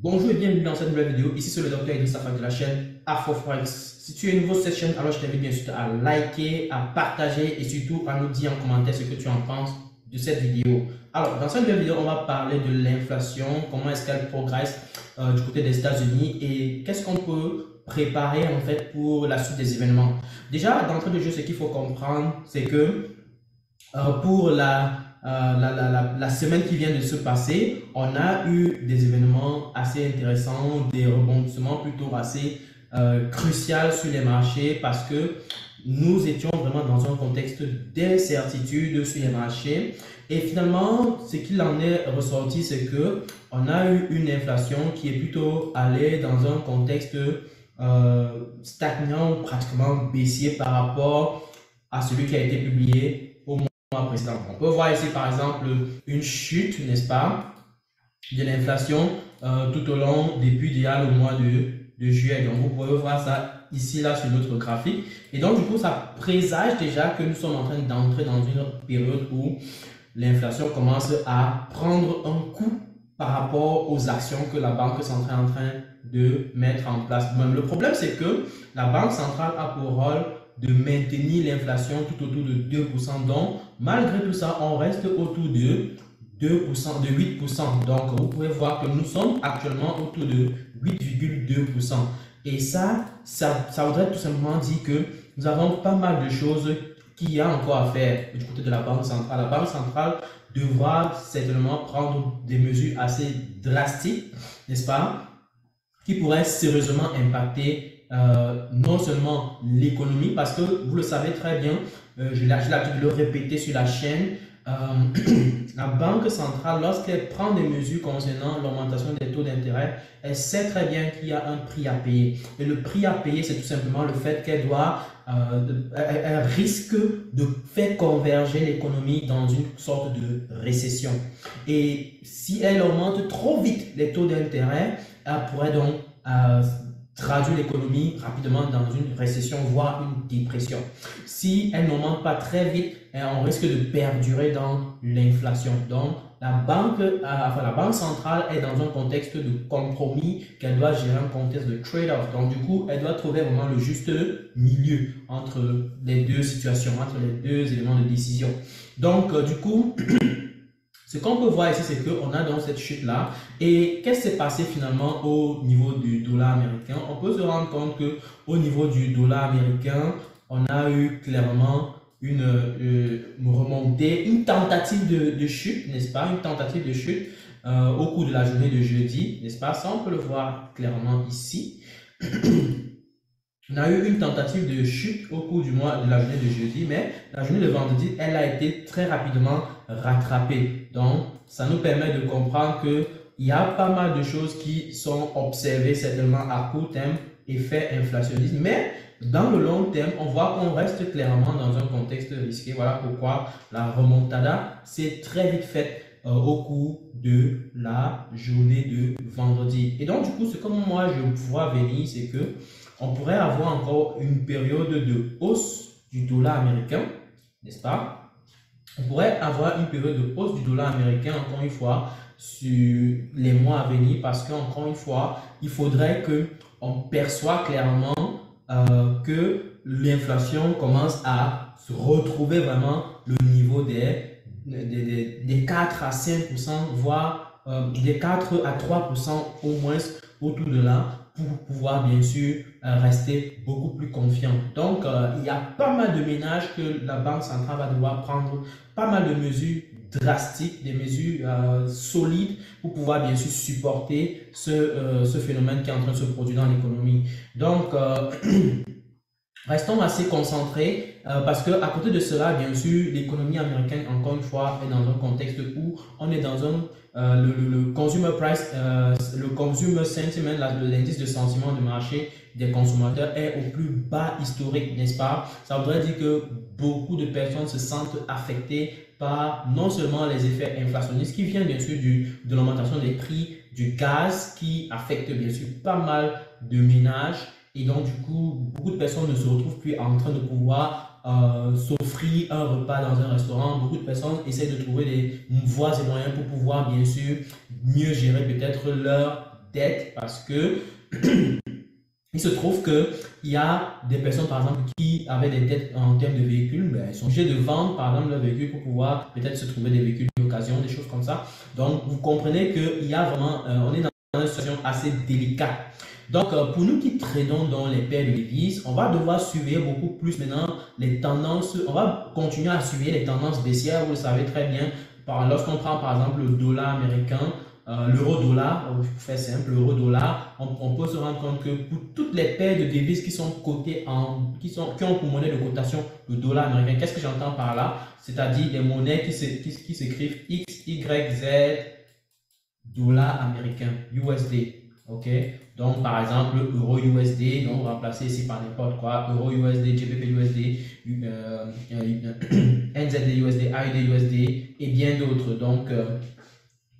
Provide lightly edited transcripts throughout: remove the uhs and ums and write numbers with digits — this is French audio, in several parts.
Bonjour et bienvenue dans cette nouvelle vidéo. Ici c'est le docteur Idriss Afak de la chaîne AfroForex. Si tu es nouveau sur cette chaîne, alors je t'invite bien sûr à liker, à partager et surtout à nous dire en commentaire ce que tu en penses de cette vidéo. Alors, dans cette nouvelle vidéo, on va parler de l'inflation, comment est-ce qu'elle progresse du côté des États-Unis et qu'est-ce qu'on peut préparer en fait pour la suite des événements. Déjà, d'entrée de jeu, ce qu'il faut comprendre, c'est que pour la semaine qui vient de se passer, on a eu des événements assez intéressants, des rebondissements plutôt assez cruciaux sur les marchés parce que nous étions vraiment dans un contexte d'incertitude sur les marchés. Et finalement, ce qu'il en est ressorti, c'est que on a eu une inflation qui est plutôt allée dans un contexte stagnant, pratiquement baissier par rapport à celui qui a été publié au mois précédent. On peut voir ici par exemple une chute, n'est-ce pas, de l'inflation tout au long depuis déjà le mois de juillet. Donc vous pouvez voir ça ici là sur notre graphique. Et donc du coup ça présage déjà que nous sommes en train d'entrer dans une période où l'inflation commence à prendre un coup par rapport aux actions que la Banque centrale est en train de mettre en place. Même le problème, c'est que la Banque centrale a pour rôle de maintenir l'inflation tout autour de 2%. Donc, malgré tout ça, on reste autour de 2%, de 8%. Donc, vous pouvez voir que nous sommes actuellement autour de 8,2%. Et ça voudrait tout simplement dire que nous avons pas mal de choses qu'il y a encore à faire du côté de la Banque centrale. La Banque centrale devra certainement prendre des mesures assez drastiques, n'est-ce pas, qui pourraient sérieusement impacter non seulement l'économie, parce que vous le savez très bien, j'ai l'habitude de le répéter sur la chaîne, la Banque centrale, lorsqu'elle prend des mesures concernant l'augmentation des taux d'intérêt, elle sait très bien qu'il y a un prix à payer. Et le prix à payer, c'est tout simplement le fait qu'elle doit, elle risque de faire converger l'économie dans une sorte de récession. Et si elle augmente trop vite les taux d'intérêt, elle pourrait donc traduire l'économie rapidement dans une récession, voire une dépression. Si elle n'augmente pas très vite, on risque de perdurer dans l'inflation. Donc, la banque centrale est dans un contexte de compromis qu'elle doit gérer, un contexte de trade-off. Donc, du coup, elle doit trouver vraiment le juste milieu entre les deux situations, entre les deux éléments de décision. Donc, du coup, ce qu'on peut voir ici, c'est qu'on a donc cette chute-là. Et qu'est-ce qui s'est passé finalement au niveau du dollar américain? On peut se rendre compte qu'au niveau du dollar américain, on a eu clairement une remontée, une tentative de chute, n'est-ce pas? Une tentative de chute au cours de la journée de jeudi, n'est-ce pas? Ça, on peut le voir clairement ici. On a eu une tentative de chute au cours de la journée de jeudi, mais la journée de vendredi, elle a été très rapidement rattrapée. Donc, ça nous permet de comprendre qu'il y a pas mal de choses qui sont observées certainement à court terme, effet inflationniste, mais dans le long terme, on voit qu'on reste clairement dans un contexte risqué. Voilà pourquoi la remontada s'est très vite faite au cours de la journée de vendredi. Et donc, du coup, ce que moi je vois venir, c'est que on pourrait avoir encore une période de hausse du dollar américain, n'est-ce pas? On pourrait avoir une période de hausse du dollar américain, encore une fois, sur les mois à venir, parce qu'encore une fois, il faudrait qu'on perçoive clairement que l'inflation commence à se retrouver vraiment le niveau des 4 à 5%, voire des 4 à 3% au moins autour de là, pour pouvoir bien sûr rester beaucoup plus confiant. Donc, il y a pas mal de ménages que la Banque centrale va devoir prendre, pas mal de mesures drastiques, des mesures solides pour pouvoir bien sûr supporter ce phénomène qui est en train de se produire dans l'économie. Donc, restons assez concentrés parce que à côté de cela, bien sûr, l'économie américaine, encore une fois, est dans un contexte où on est dans un le consumer price, le consumer sentiment, l'indice de sentiment de marché des consommateurs est au plus bas historique, n'est-ce pas? Ça voudrait dire que beaucoup de personnes se sentent affectées par non seulement les effets inflationnistes qui viennent bien sûr de l'augmentation des prix du gaz qui affecte bien sûr pas mal de ménages. Et donc, du coup, beaucoup de personnes ne se retrouvent plus en train de pouvoir s'offrir un repas dans un restaurant. Beaucoup de personnes essaient de trouver des voies et moyens pour pouvoir, bien sûr, mieux gérer peut-être leur dettes parce que il se trouve qu'il y a des personnes, par exemple, qui avaient des dettes en termes de véhicules, mais elles sont obligées de vendre, par exemple, leur véhicule pour pouvoir peut-être se trouver des véhicules d'occasion, des choses comme ça. Donc, vous comprenez qu'il y a vraiment, on est dans une situation assez délicate. Donc, pour nous qui tradons dans les paires de devises, on va devoir suivre beaucoup plus maintenant les tendances. On va continuer à suivre les tendances baissières. Vous le savez très bien. Lorsqu'on prend par exemple le dollar américain, l'euro-dollar, pour faire simple, l'euro-dollar, on peut se rendre compte que pour toutes les paires de devises qui sont cotées qui ont pour monnaie de cotation le dollar américain, qu'est-ce que j'entends par là? C'est-à-dire des monnaies qui s'écrivent X, Y, Z, dollar américain, USD. Ok, donc par exemple euro USD, donc remplacer ici par n'importe quoi, euro USD, GBP USD, NZD USD, AUD USD et bien d'autres. Donc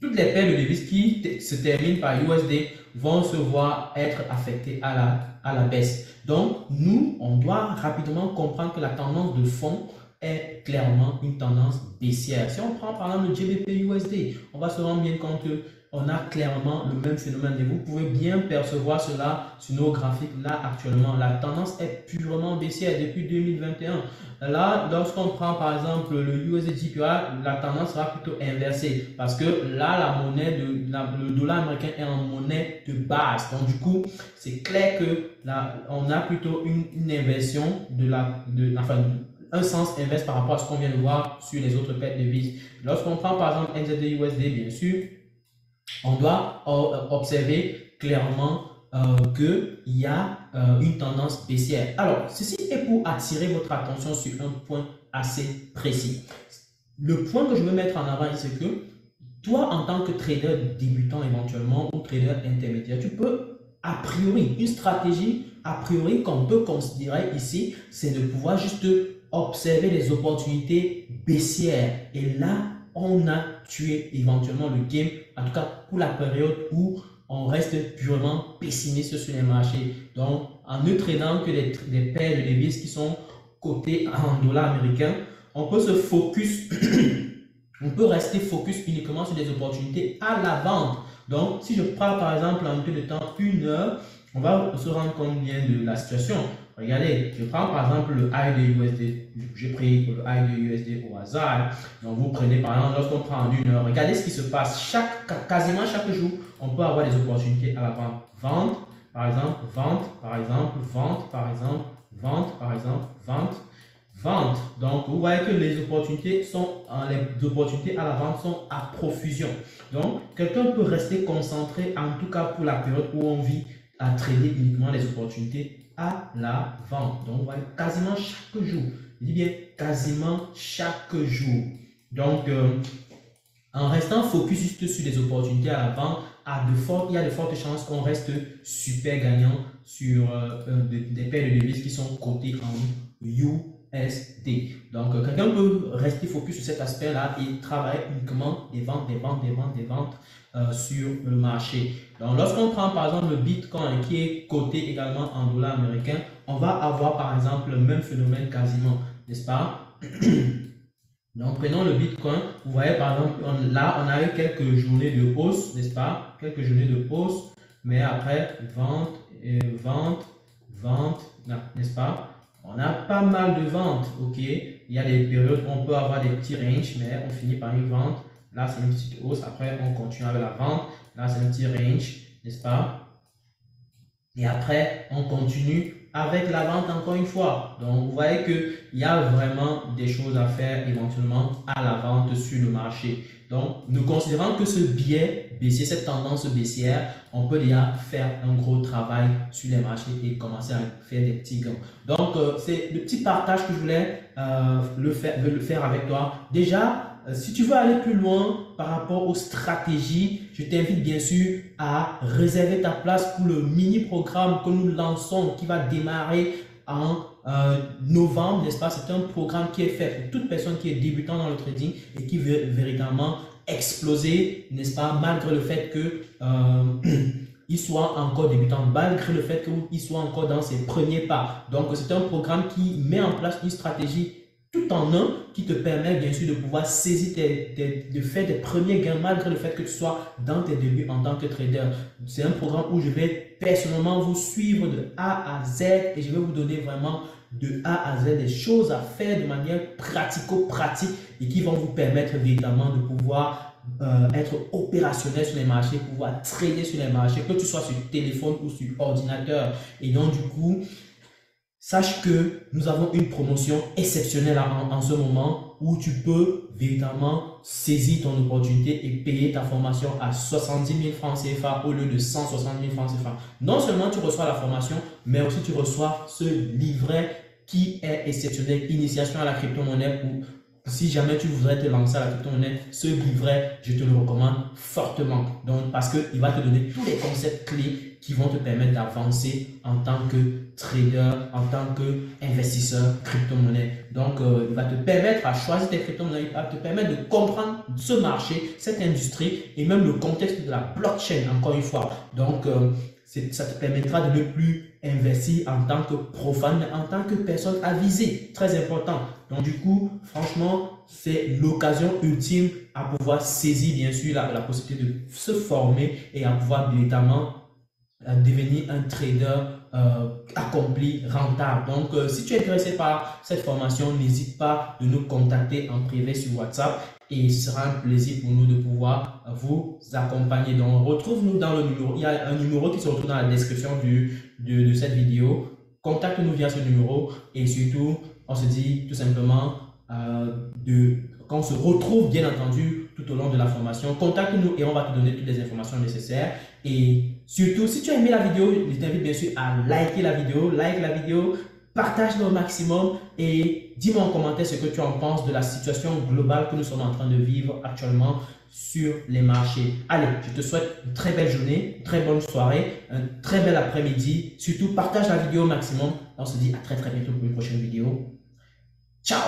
toutes les paires de devises qui se terminent par USD vont se voir être affectées à la baisse. Donc nous, on doit rapidement comprendre que la tendance de fond est clairement une tendance baissière. Si on prend par exemple le GBP USD, on va se rendre bien compte que on a clairement le même phénomène et vous pouvez bien percevoir cela sur nos graphiques. Là actuellement, la tendance est purement baissière depuis 2021. Là, lorsqu'on prend par exemple le USD, la tendance sera plutôt inversée parce que là, la monnaie le dollar américain est en monnaie de base. Donc du coup, c'est clair que là, on a plutôt une inversion un sens inverse par rapport à ce qu'on vient de voir sur les autres paires de devises. Lorsqu'on prend par exemple NZD USD, bien sûr, on doit observer clairement qu'il y a une tendance baissière. Alors, ceci est pour attirer votre attention sur un point assez précis. Le point que je veux mettre en avant, c'est que toi, en tant que trader débutant éventuellement ou trader intermédiaire, tu peux, a priori, une stratégie, a priori, qu'on peut considérer ici, c'est de pouvoir juste observer les opportunités baissières. Et là, on a tué éventuellement le game, en tout cas pour la période où on reste purement pessimiste sur les marchés. Donc, en ne tradant que des paires de devises qui sont cotées en dollars américains, on peut se focus, on peut rester focus uniquement sur des opportunités à la vente. Donc, si je prends par exemple en unité de temps 1 heure, on va se rendre compte bien de la situation. Regardez, je prends par exemple le high de USD. J'ai pris le high de USD au hasard. Donc, vous prenez par exemple, lorsqu'on prend en 1 heure, regardez ce qui se passe. Quasiment chaque jour, on peut avoir des opportunités à la vente. Vente, par exemple, vente, par exemple, vente, par exemple, vente, par exemple, vente, vente. Donc, vous voyez que les opportunités à la vente sont à profusion. Donc, quelqu'un peut rester concentré, en tout cas pour la période où on vit, à trader uniquement les opportunités à la vente. Donc, vous voyez, quasiment chaque jour. Je dis bien quasiment chaque jour. Donc, en restant focus juste sur les opportunités à la vente, il y a de fortes chances qu'on reste super gagnant sur des paires de devises qui sont cotées en USD. Donc, quelqu'un peut rester focus sur cet aspect-là et travailler uniquement des ventes, des ventes, des ventes, des ventes sur le marché. Donc, lorsqu'on prend par exemple le Bitcoin qui est coté également en dollars américains, on va avoir par exemple le même phénomène quasiment, n'est-ce pas? Donc, prenons le Bitcoin. Vous voyez par exemple, là, on a eu quelques journées de hausse, n'est-ce pas? Quelques journées de hausse, mais après, vente, vente, vente, n'est-ce pas? On a pas mal de ventes, ok? Il y a des périodes où on peut avoir des petits ranges, mais on finit par une vente. Là, c'est une petite hausse. Après, on continue avec la vente. Là, c'est un petit range, n'est-ce pas? Et après, on continue avec la vente encore une fois. Donc, vous voyez qu'il y a vraiment des choses à faire éventuellement à la vente sur le marché. Donc, nous considérons que ce biais baissier, cette tendance baissière, on peut déjà faire un gros travail sur les marchés et commencer à faire des petits gains. Donc, c'est le petit partage que je voulais le faire avec toi. Déjà, si tu veux aller plus loin par rapport aux stratégies, je t'invite bien sûr à réserver ta place pour le mini-programme que nous lançons qui va démarrer en novembre, n'est-ce pas? C'est un programme qui est fait pour toute personne qui est débutant dans le trading et qui veut véritablement exploser, n'est-ce pas? Malgré le fait que il soit encore débutant, malgré le fait qu'il soit encore dans ses premiers pas. Donc, c'est un programme qui met en place une stratégie tout en un qui te permet bien sûr de pouvoir saisir, de faire des premiers gains malgré le fait que tu sois dans tes débuts en tant que trader. C'est un programme où je vais personnellement vous suivre de A à Z et je vais vous donner vraiment de A à Z des choses à faire de manière pratico-pratique et qui vont vous permettre véritablement de pouvoir être opérationnel sur les marchés, pouvoir trader sur les marchés, que tu sois sur téléphone ou sur ordinateur. Et donc du coup, sache que nous avons une promotion exceptionnelle en ce moment où tu peux véritablement saisir ton opportunité et payer ta formation à 70 000 francs CFA au lieu de 160 000 francs CFA. Non seulement tu reçois la formation, mais aussi tu reçois ce livret qui est exceptionnel, Initiation à la crypto-monnaie, où si jamais tu voudrais te lancer à la crypto-monnaie, ce livret, je te le recommande fortement. Donc, parce qu'il va te donner tous les concepts clés qui vont te permettre d'avancer en tant que trader, en tant qu'investisseur crypto-monnaie. Donc, il va te permettre à choisir tes crypto-monnaies, il va te permettre de comprendre ce marché, cette industrie et même le contexte de la blockchain, encore une fois. Donc, ça te permettra de ne plus investir en tant que profane, mais en tant que personne avisée. Très important. Donc, du coup, franchement, c'est l'occasion ultime à pouvoir saisir, bien sûr, la possibilité de se former et à pouvoir véritablement devenir un trader accompli, rentable. Donc, si tu es intéressé par cette formation, n'hésite pas de nous contacter en privé sur WhatsApp et ce sera un plaisir pour nous de pouvoir vous accompagner. Donc, retrouve-nous dans le numéro. Il y a un numéro qui se retrouve dans la description de cette vidéo. Contacte-nous via ce numéro et surtout, on se dit tout simplement qu'on se retrouve bien entendu tout au long de la formation. Contacte-nous et on va te donner toutes les informations nécessaires. Et surtout, si tu as aimé la vidéo, je t'invite bien sûr à liker la vidéo, partage-le au maximum et dis-moi en commentaire ce que tu en penses de la situation globale que nous sommes en train de vivre actuellement sur les marchés. Allez, je te souhaite une très belle journée, une très bonne soirée, un très bel après-midi. Surtout, partage la vidéo au maximum. On se dit à très bientôt pour une prochaine vidéo. Ciao!